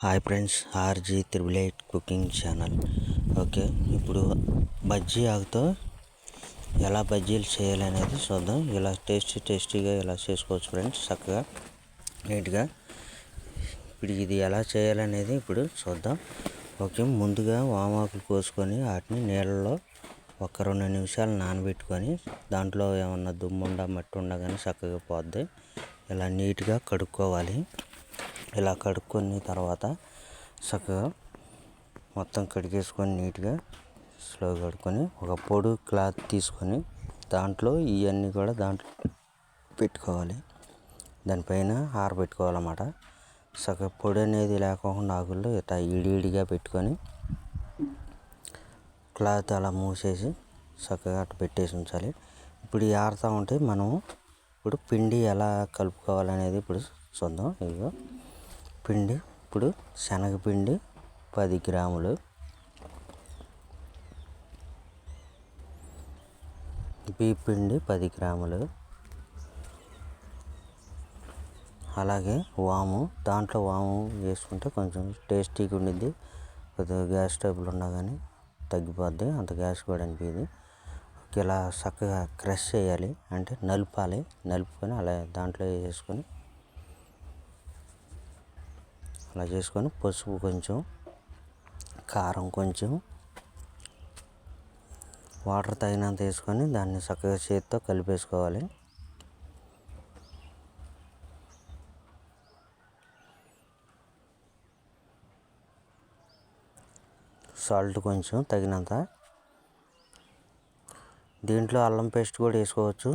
Hi friends, RG888 cooking channel. Okay, ఇప్పుడు బజ్జీ ఆకుతో ఎలా బజ్జీలు చేయాలనేది చూద్దాం. ఇలా టేస్టీగా ఇలా చేసుకోవచ్చు ఫ్రెండ్స్, చక్కగా నీట్గా. ఇప్పుడు ఇది ఎలా చేయాలనేది ఇప్పుడు చూద్దాం. ఓకే, ముందుగా వామాకులు కోసుకొని వాటిని నీళ్ళలో ఒక 2 నిమిషాలు నానబెట్టుకొని దాంట్లో ఏమన్నా దుమ్ముండ మట్టి ఉండ కానీ చక్కగా పోద్ది. ఇలా నీట్గా కడుక్కోవాలి. ఇలా కడుక్కొని తర్వాత చక్కగా మొత్తం కడిగేసుకొని నీట్గా స్లో కడుక్కొని ఒక పొడి క్లాత్ తీసుకొని దాంట్లో ఇవన్నీ కూడా దాంట్లో పెట్టుకోవాలి. దానిపైన ఆరబెట్టుకోవాలన్నమాట. చక్కగా పొడి అనేది లేకుండా ఆకుల్లో ఇట్లా ఇడిగా పెట్టుకొని క్లాత్ అలా మూసేసి చక్కగా అట్లా పెట్టేసి ఉంచాలి. ఇప్పుడు ఆరుతూ ఉంటే మనము ఇప్పుడు పిండి ఎలా కలుపుకోవాలనేది ఇప్పుడు చూద్దాం. ఇదిగో పిండి, ఇప్పుడు శనగపిండి 10 గ్రాములు, బియ్యం పిండి 10 గ్రాములు, అలాగే వాము. దాంట్లో వాము వేసుకుంటే కొంచెం టేస్టీగా ఉండిద్ది. కొద్దిగా గ్యాస్ ట్రబుల్ ఉన్నా కానీ తగ్గిపోద్ది, అంత గ్యాస్ కూడా అనిపించదు. ఇలా చక్కగా క్రష్ చేయాలి, అంటే నలుపుకొని అలా దాంట్లో వేసుకొని అలా చేసుకొని పసుపు కొంచెం, కారం కొంచెం, వాటర్ తగినంత వేసుకొని దాన్ని చక్కగా చేతితో కలిపేసుకోవాలి. సాల్ట్ కొంచెం తగినంత. దీంట్లో అల్లం పేస్ట్ కూడా వేసుకోవచ్చు,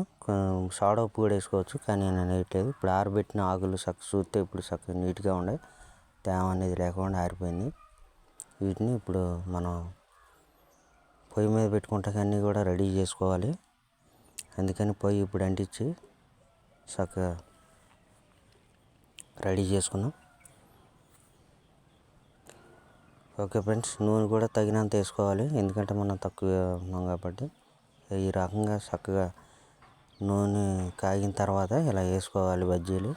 సోడా ఉప్పు కూడా వేసుకోవచ్చు, కానీ నేను వేయట్లేదు. ఇప్పుడు ఆరబెట్టిన ఆకులు చక్కగా చూస్తే ఇప్పుడు చక్కగా నీట్గా ఉండే, తేమ అనేది లేకుండా ఆరిపోయింది. వీటిని ఇప్పుడు మనం పొయ్యి మీద పెట్టుకుంటే అన్నీ కూడా రెడీ చేసుకోవాలి. అందుకని పొయ్యి ఇప్పుడు అంటించి చక్కగా రెడీ చేసుకున్నాం. ఓకే ఫ్రెండ్స్, నూనె కూడా తగినంత వేసుకోవాలి, ఎందుకంటే మనం తక్కువ ఉన్నాం కాబట్టి. ఈ రకంగా చక్కగా నూనె కాగిన తర్వాత ఇలా వేసుకోవాలి బజ్జీలు.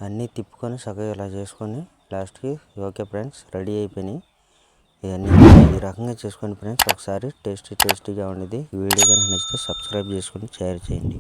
అన్నీ తిప్పుకొని చక్కగా ఇలా చేసుకొని లాస్ట్కి ఓకే ఫ్రెండ్స్, రెడీ అయిపోయినాయి. ఇవన్నీ ఈ రకంగా చేసుకొని ఫ్రెండ్స్ ఒకసారి టేస్టీగా ఉండేది. ఈ వీడియో కనుక నచ్చితే సబ్స్క్రైబ్ చేసుకొని షేర్ చేయండి.